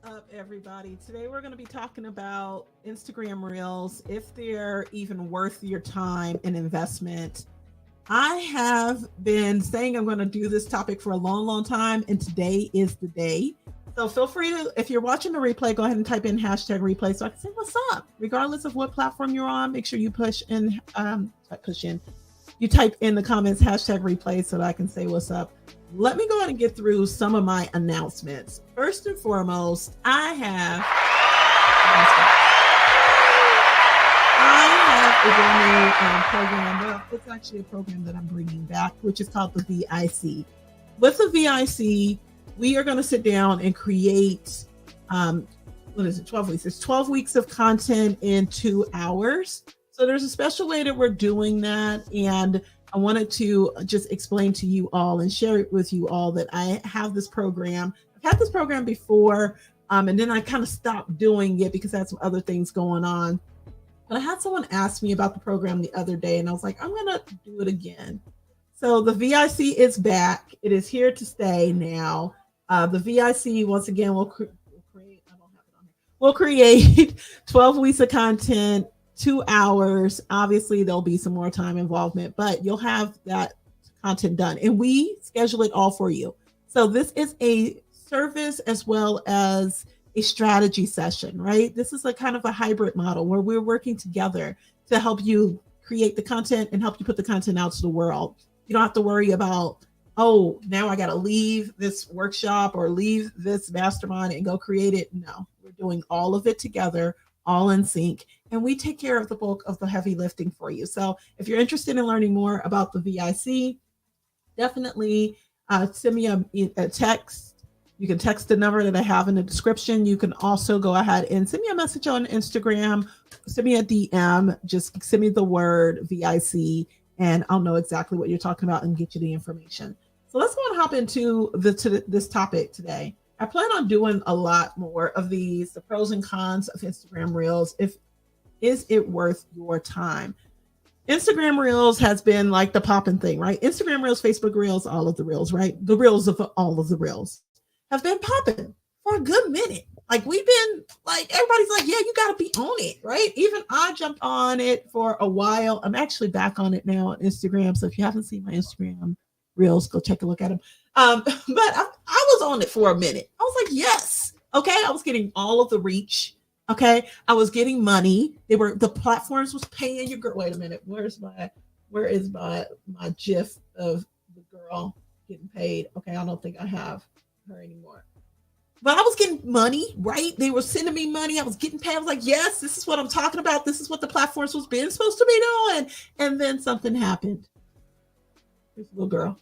up, everybody? Today we're going to be talking about Instagram Reels, if they're even worth your time and investment. I have been saying I'm going to do this topic for a long, long time, and today is the day. So feel free to, if you're watching the replay, go ahead and type in hashtag replay so I can say what's up. Regardless of what platform you're on, make sure you you type in the comments hashtag replay so that I can say what's up. Let me go ahead and get through some of my announcements. First and foremost, I have a brand new program. Well, it's actually a program that I'm bringing back, which is called the VIC. With the VIC, we are going to sit down and create, 12 weeks? It's 12 weeks of content in 2 hours. So there's a special way that we're doing that. And I wanted to just explain to you all and share it with you all that I have this program. I've had this program before, and then I kind of stopped doing it because I had some other things going on. But I had someone ask me about the program the other day, and I was like, I'm going to do it again. So the VIC is back. It is here to stay now. The VIC, once again, will create 12 weeks of content, 2 hours. Obviously, there'll be some more time involvement, but you'll have that content done. And we schedule it all for you. So this is a service as well as a strategy session, right? This is a kind of a hybrid model where we're working together to help you create the content and help you put the content out to the world. You don't have to worry about, oh, now I got to leave this workshop or leave this mastermind and go create it. No, we're doing all of it together, all in sync, and we take care of the bulk of the heavy lifting for you. So if you're interested in learning more about the VIC, definitely send me a text. You can text the number that I have in the description. You can also go ahead and send me a message on Instagram, send me a DM, just send me the word VIC, and I'll know exactly what you're talking about and get you the information. So let's go and hop into this topic today. I plan on doing a lot more of these, the pros and cons of Instagram Reels. Is it worth your time? Instagram Reels has been like the popping thing, right? Instagram Reels, Facebook Reels, all of the Reels, right? The Reels of all of the Reels have been popping for a good minute. Like we've been like, everybody's like, yeah, you got to be on it, right? Even I jumped on it for a while. I'm actually back on it now on Instagram. So if you haven't seen my Instagram Reels, go take a look at them. But I was on it for a minute. I was like, yes. Okay. I was getting all of the reach. Okay. I was getting money. The platforms was paying your girl. Wait a minute. Where is my GIF of the girl getting paid? Okay. I don't think I have her anymore. But I was getting money, right? They were sending me money. I was getting paid. I was like, yes, this is what I'm talking about. This is what the platforms was being supposed to be doing. And then something happened. This little girl.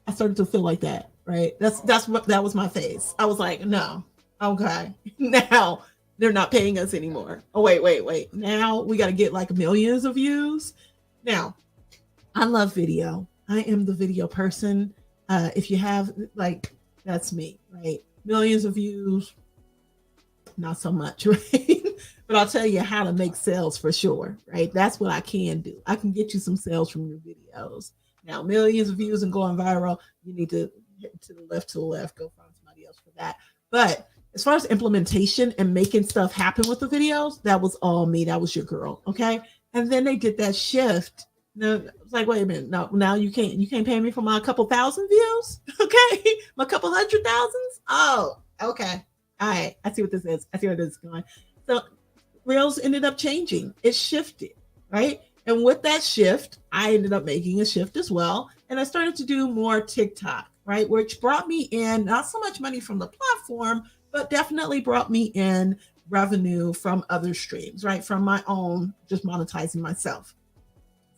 I started to feel like that, right? That was my phase. I was like, no, okay. Now they're not paying us anymore. Oh, wait. Now we got to get like millions of views. Now, I love video. I am the video person. If you have like, that's me, right? Millions of views, not so much, right? But I'll tell you how to make sales for sure, right? That's what I can do. I can get you some sales from your videos. Now, millions of views and going viral, you need to hit to the left, go find somebody else for that. But as far as implementation and making stuff happen with the videos, that was all me. That was your girl, okay? And then they did that shift. No, it's like, wait a minute. No, now you can't pay me for my couple thousand views, okay? My couple 100,000s. Oh, okay. All right. I see what this is. I see where this is going. So Reels ended up changing. It shifted, right? And with that shift, I ended up making a shift as well. And I started to do more TikTok, right? Which brought me in not so much money from the platform, but definitely brought me in revenue from other streams, right? From my own, just monetizing myself.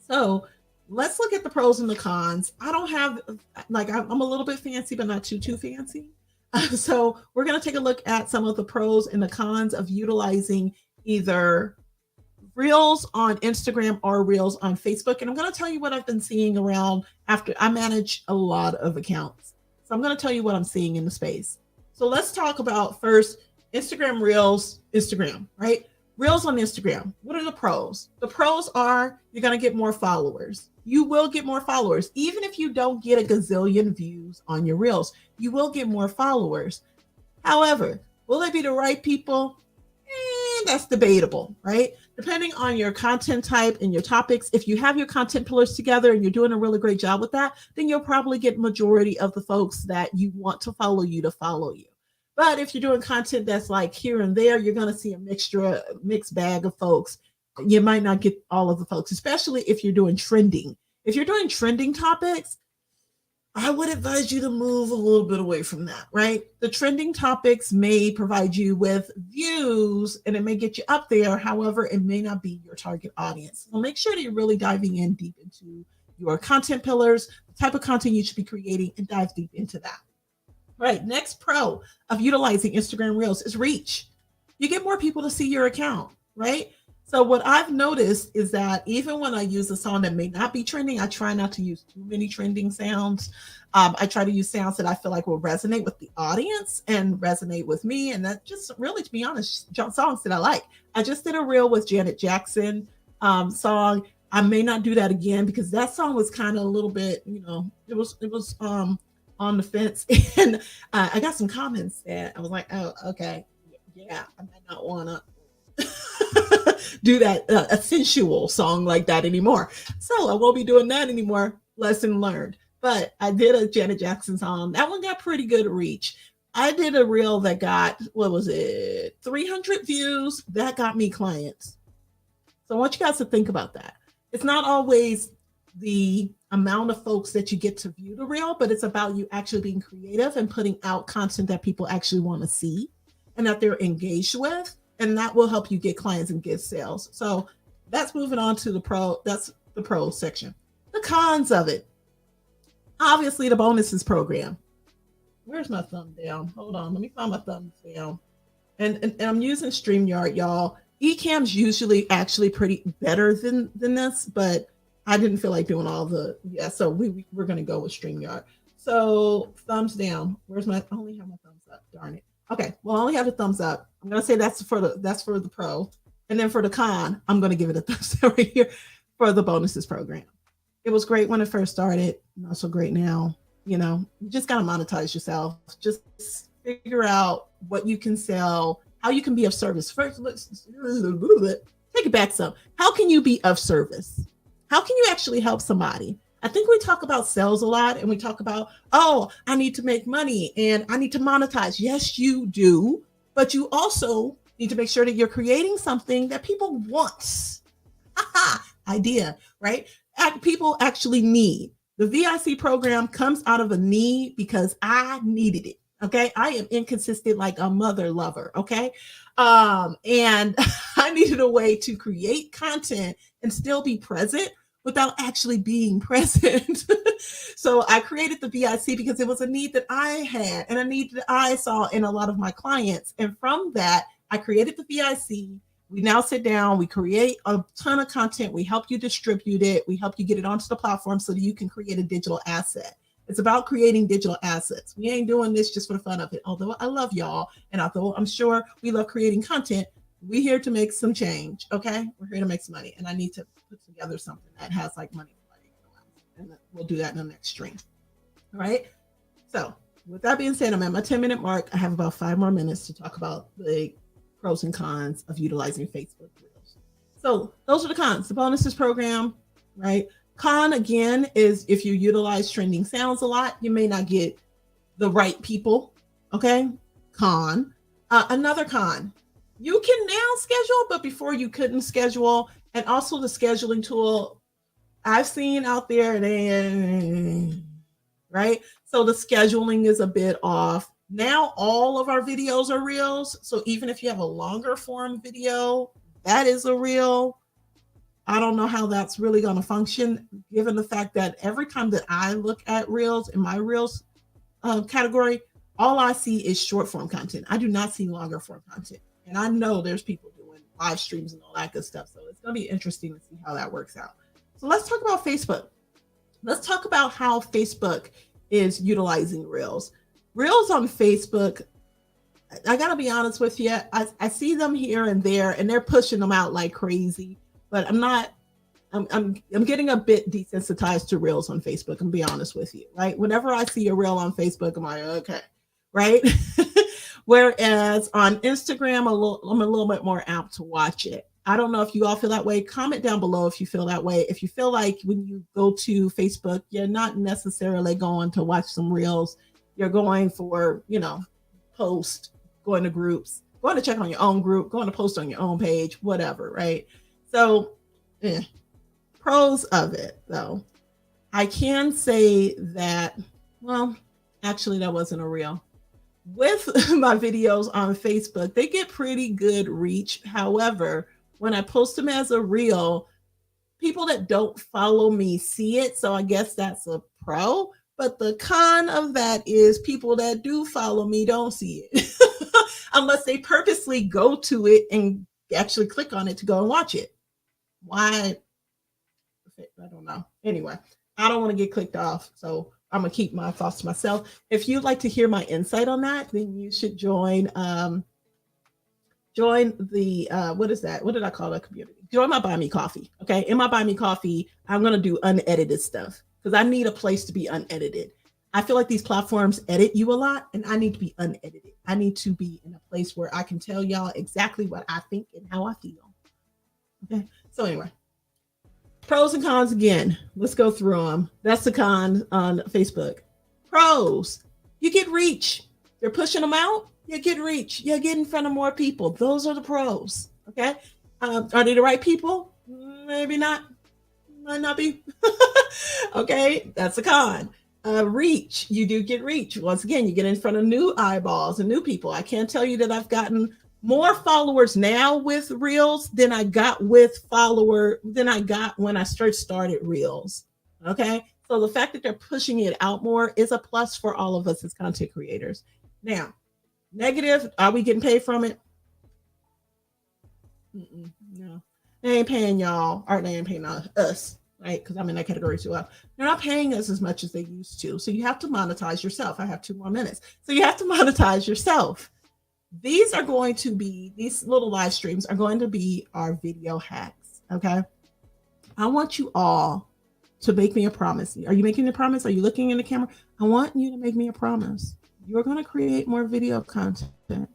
So let's look at the pros and the cons. I don't have, like, I'm a little bit fancy, but not too fancy. So we're going to take a look at some of the pros and the cons of utilizing either Reels on Instagram or Reels on Facebook. And I'm going to tell you what I've been seeing around after I manage a lot of accounts. So I'm going to tell you what I'm seeing in the space. So let's talk about first Instagram Reels, Instagram, right? Reels on Instagram. What are the pros? The pros are you're going to get more followers. You will get more followers. Even if you don't get a gazillion views on your Reels, you will get more followers. However, Will they be the right people? That's debatable, right? Depending on your content type and your topics. If you have your content pillars together and you're doing a really great job with that, then you'll probably get majority of the folks that you want to follow you to follow you. But if you're doing content that's like here and there, you're going to see a mixed bag of folks. You might not get all of the folks, especially if you're doing trending. If you're doing trending topics, I would advise you to move a little bit away from that, right? The trending topics may provide you with views and it may get you up there. However, it may not be your target audience. So make sure that you're really diving in deep into your content pillars, the type of content you should be creating, and dive deep into that. Right. Next pro of utilizing Instagram Reels is reach. You get more people to see your account, right? So what I've noticed is that even when I use a song that may not be trending, I try not to use too many trending sounds. I try to use sounds that I feel like will resonate with the audience and resonate with me. And that just really, to be honest, songs that I like. I just did a reel with Janet Jackson song. I may not do that again because that song was kind of a little bit, it was on the fence. And I got some comments that I was like, oh, okay. Yeah, I might not want to do that a sensual song like that anymore. So I won't be doing that anymore. Lesson learned. But I did a Janet Jackson song. That one got pretty good reach. I did a reel that got, 300 views. That got me clients. So I want you guys to think about that. It's not always the amount of folks that you get to view the reel, but it's about you actually being creative and putting out content that people actually want to see and that they're engaged with. And that will help you get clients and get sales. So that's moving on to the pro. That's the pro section. The cons of it. Obviously, the bonuses program. Where's my thumb down? Hold on. Let me find my thumb down. And I'm using StreamYard, y'all. Ecamm's usually actually pretty better than this, but I didn't feel like doing all the, so we're going to go with StreamYard. So thumbs down. I only have my thumbs up. Darn it. Okay, well, I only have a thumbs up. I'm gonna say that's for the pro, and then for the con, I'm gonna give it a thumbs up right here for the bonuses program. It was great when it first started, not so great now. You just gotta monetize yourself. Just figure out what you can sell, how you can be of service. First, let's take it back some. How can you be of service? How can you actually help somebody? I think we talk about sales a lot and we talk about, oh, I need to make money and I need to monetize. Yes, you do. But you also need to make sure that you're creating something that people want. Idea, right? People actually need. The VIC program comes out of a need because I needed it. Okay. I am inconsistent like a mother lover. Okay. And I needed a way to create content and still be present without actually being present. So I created the VIC because it was a need that I had and a need that I saw in a lot of my clients. And from that, I created the VIC. We now sit down, we create a ton of content. We help you distribute it. We help you get it onto the platform so that you can create a digital asset. It's about creating digital assets. We ain't doing this just for the fun of it. Although I love y'all, and although I'm sure we love creating content, we're here to make some change, okay? We're here to make some money, and I need to put together something that has like money, and we'll do that in the next stream. All right. So with that being said, I'm at my 10-minute mark. I have about 5 more minutes to talk about the pros and cons of utilizing Facebook Reels. So those are the cons. The bonuses program, right? Con again is if you utilize trending sounds a lot, you may not get the right people. Okay. Con. Another con. You can now schedule, but before you couldn't schedule. And also the scheduling tool I've seen out there, right? So the scheduling is a bit off. Now all of our videos are reels. So even if you have a longer form video, that is a reel. I don't know how that's really going to function, given the fact that every time that I look at reels in my reels category, all I see is short form content. I do not see longer form content. And I know there's people doing live streams and all that good stuff. So it's going to be interesting to see how that works out. So let's talk about Facebook. Let's talk about how Facebook is utilizing reels. Reels on Facebook, I got to be honest with you. I see them here and there and they're pushing them out like crazy. But I'm getting a bit desensitized to reels on Facebook, and be honest with you, right? Whenever I see a reel on Facebook, I'm like, okay, right? Whereas on Instagram, I'm a little bit more apt to watch it. I don't know if you all feel that way. Comment down below if you feel that way. If you feel like when you go to Facebook, you're not necessarily going to watch some reels. You're going for, post, going to groups, going to check on your own group, going to post on your own page, whatever, right? So, pros of it, though. I can say that, well, actually, that wasn't a reel. With my videos on Facebook, they get pretty good reach. However, when I post them as a reel, people that don't follow me see it. So I guess that's a pro. But the con of that is people that do follow me don't see it unless they purposely go to it and actually click on it to go and watch it. Why? I don't know. Anyway, I don't want to get clicked off. So I'm going to keep my thoughts to myself. If you'd like to hear my insight on that, then you should join the what is that? What did I call that community? Join my Buy Me Coffee. Okay. In my Buy Me Coffee, I'm gonna do unedited stuff because I need a place to be unedited. I feel like these platforms edit you a lot, and I need to be unedited. I need to be in a place where I can tell y'all exactly what I think and how I feel. Okay. So anyway, pros and cons again. Let's go through them. That's the con on Facebook. Pros, you get reach. They're pushing them out. You get reach. You get in front of more people. Those are the pros. Okay. Are they the right people? Maybe not. Might not be. Okay. That's a con. Reach. You do get reach. Once again, you get in front of new eyeballs and new people. I can't tell you that I've gotten more followers now with Reels than I got when I first started Reels. Okay. So the fact that they're pushing it out more is a plus for all of us as content creators. Now, negative, are we getting paid from it? No, they ain't paying y'all, or they ain't paying us, right? Because I'm in that category too. They're not paying us as much as they used to. So you have to monetize yourself. I have 2 more minutes. So you have to monetize yourself. These little live streams are going to be our video hacks. Okay. I want you all to make me a promise. Are you making a promise? Are you looking in the camera? I want you to make me a promise. You're going to create more video content.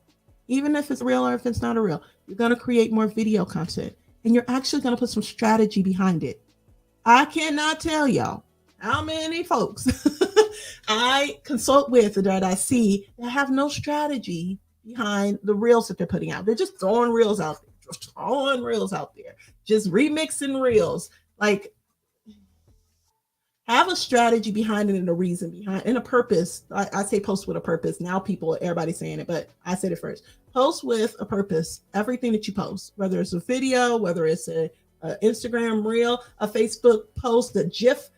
Even if it's real or if it's not a real, you're going to create more video content and you're actually going to put some strategy behind it. I cannot tell y'all how many folks I consult with that I see that have no strategy behind the reels that they're putting out. They're just throwing reels out there, just remixing reels. Like, have a strategy behind it and a reason behind and a purpose. I say post with a purpose. Now everybody's saying it, but I said it first. Post with a purpose. Everything that you post, whether it's a video, whether it's a Instagram reel, a Facebook post, a GIF,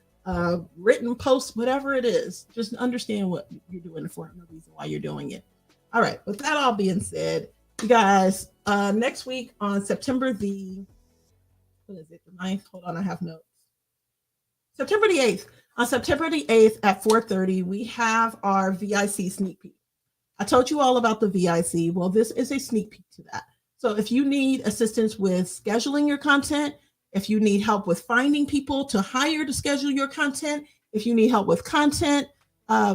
written post, whatever it is, just understand what you're doing it for and the reason why you're doing it. All right. With that all being said, you guys, next week on September the 9th? Hold on, I have notes. September the 8th. On September the 8th at 4:30, we have our VIC sneak peek. I told you all about the VIC. Well, this is a sneak peek to that. So if you need assistance with scheduling your content, if you need help with finding people to hire to schedule your content, if you need help with content,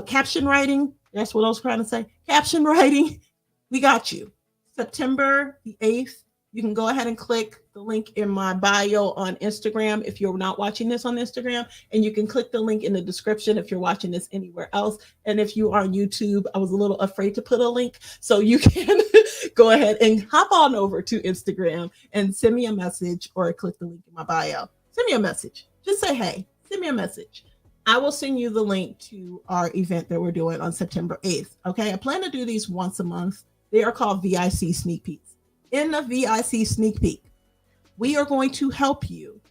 caption writing, that's what I was trying to say, caption writing, we got you. September the 8th. You can go ahead and click the link in my bio on Instagram if you're not watching this on Instagram, and you can click the link in the description if you're watching this anywhere else. And if you are on YouTube, I was a little afraid to put a link, so you can go ahead and hop on over to Instagram and send me a message or click the link in my bio. Send me a message. Just say, hey, send me a message. I will send you the link to our event that we're doing on September 8th. Okay, I plan to do these once a month. They are called VIC sneak peeks. In the VIC sneak peek, we are going to help you,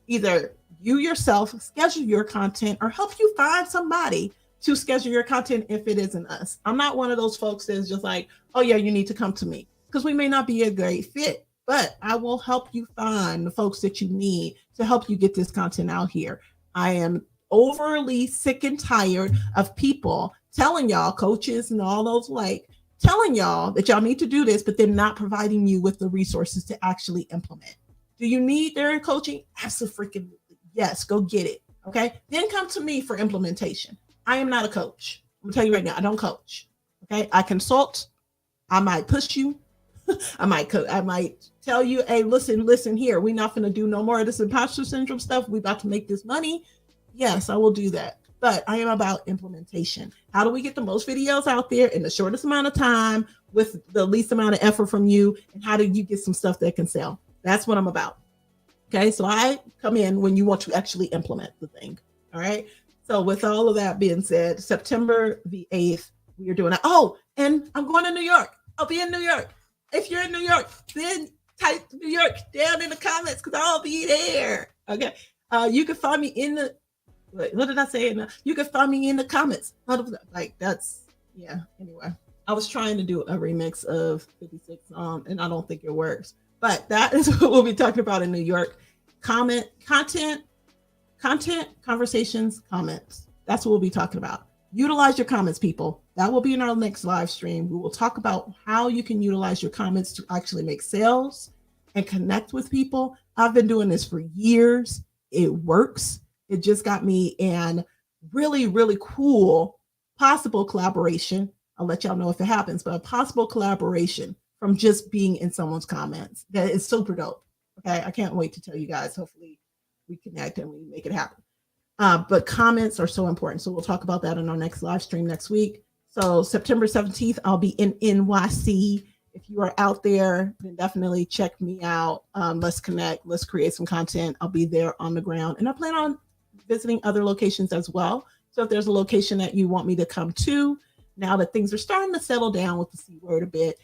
either you yourself schedule your content or help you find somebody to schedule your content if it isn't us. I'm not one of those folks that's just like, oh yeah, you need to come to me, because we may not be a great fit, but I will help you find the folks that you need to help you get this content out here. I am overly sick and tired of people telling y'all, coaches and all those telling y'all that y'all need to do this, but they're not providing you with the resources to actually implement. Do you need their coaching? Absolutely. Yes, go get it. Okay. Then come to me for implementation. I am not a coach. I'm gonna tell you right now, I don't coach. Okay. I consult I might push you. I might tell you, hey, listen here. We're not going to do no more of this imposter syndrome stuff. We about to make this money. Yes, I will do that. But I am about implementation. How do we get the most videos out there in the shortest amount of time with the least amount of effort from you? And how do you get some stuff that can sell? That's what I'm about. Okay, so I come in when you want to actually implement the thing. All right. So with all of that being said, September the 8th, we are doing that. Oh, and I'm going to New York. I'll be in New York. If you're in New York, then type New York down in the comments because I'll be there. Okay. You can find me in the, what did I say? You can find me in the comments. Like that's, yeah. Anyway, I was trying to do a remix of 56 and I don't think it works. But that is what we'll be talking about in New York. Content, conversations, comments. That's what we'll be talking about. Utilize your comments, people. That will be in our next live stream. We will talk about how you can utilize your comments to actually make sales and connect with people. I've been doing this for years. It works. It just got me in really, really cool possible collaboration. I'll let y'all know if it happens, but a possible collaboration from just being in someone's comments. That is super dope. Okay. I can't wait to tell you guys. Hopefully we connect and we make it happen. But comments are so important. So we'll talk about that in our next live stream next week. So September 17th, I'll be in NYC. If you are out there, then definitely check me out. Let's connect. Let's create some content. I'll be there on the ground. And I plan on visiting other locations as well. So if there's a location that you want me to come to, now that things are starting to settle down with the C word a bit,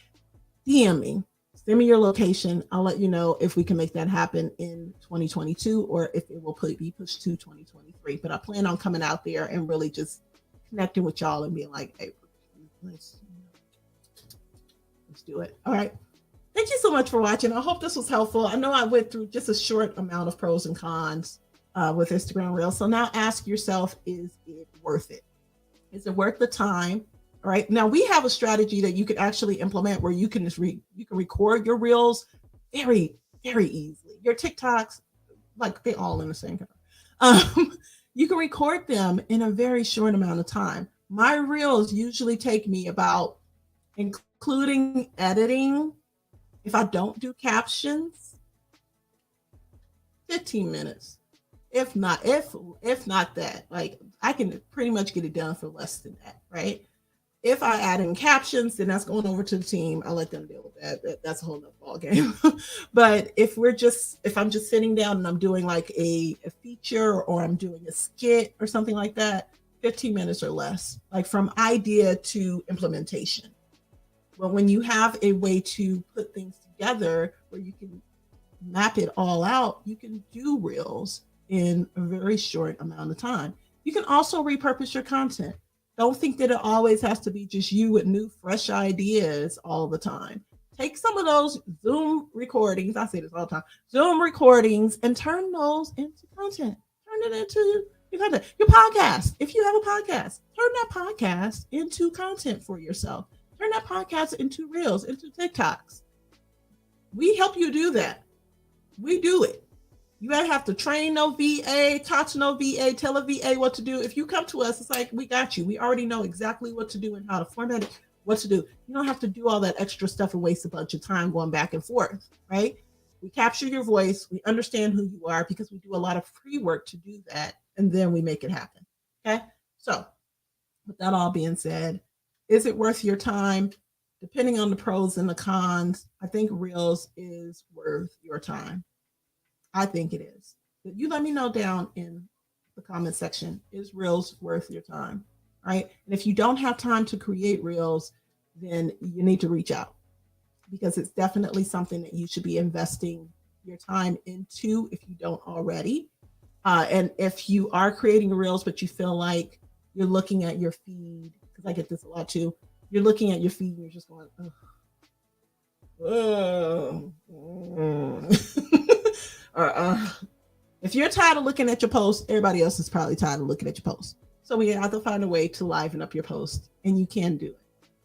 DM me. Send me your location. I'll let you know if we can make that happen in 2022 or if it will be pushed to 2023. But I plan on coming out there and really just connecting with y'all and being like, hey, let's do it. All right. Thank you so much for watching. I hope this was helpful. I know I went through just a short amount of pros and cons with Instagram Reels. So now ask yourself, is it worth it? Is it worth the time? All right. Now we have a strategy that you could actually implement where you can just you can record your reels very, very easily. Your TikToks, like they all in the same kind. You can record them in a very short amount of time. My reels usually take me about, including editing, if I don't do captions, 15 minutes. If not that, like I can pretty much get it done for less than that, right? If I add in captions, then that's going over to the team. I'll let them deal with that. That's a whole nother ball game. But if I'm just sitting down and I'm doing like a feature or I'm doing a skit or something like that, 15 minutes or less, like from idea to implementation. But when you have a way to put things together where you can map it all out, you can do reels in a very short amount of time. You can also repurpose your content. Don't think that it always has to be just you with new, fresh ideas all the time. Take some of those Zoom recordings. I say this all the time. Zoom recordings and turn those into content. Turn it into your content. Your podcast. If you have a podcast, turn that podcast into content for yourself. Turn that podcast into reels, into TikToks. We help you do that. We do it. You gotta have to train no VA, talk to no VA, tell a VA what to do. If you come to us, it's like, we got you. We already know exactly what to do and how to format it, what to do. You don't have to do all that extra stuff and waste a bunch of time going back and forth, right? We capture your voice. We understand who you are because we do a lot of pre-work to do that. And then we make it happen, okay? So with that all being said, is it worth your time? Depending on the pros and the cons, I think Reels is worth your time. I think it is. But you let me know down in the comment section, is Reels worth your time? Right? And if you don't have time to create Reels, then you need to reach out because it's definitely something that you should be investing your time into if you don't already. And if you are creating Reels, but you feel like you're looking at your feed, because I get this a lot too, you're looking at your feed and you're just going, if you're tired of looking at your post, everybody else is probably tired of looking at your post. So we have to find a way to liven up your post, and you can do it.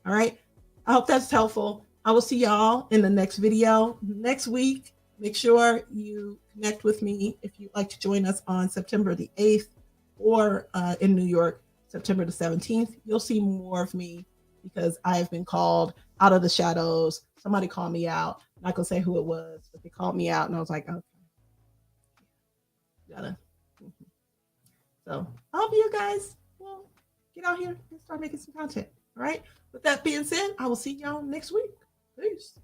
All right. I hope that's helpful. I will see y'all in the next video next week. Make sure you connect with me if you'd like to join us on September the 8th or in New York, September the 17th. You'll see more of me because I've been called out of the shadows. Somebody called me out. I'm not gonna say who it was, but they called me out, and I was like, okay, gotta. Mhm. So I hope you guys will get out here and start making some content. All right. With that being said, I will see y'all next week. Peace.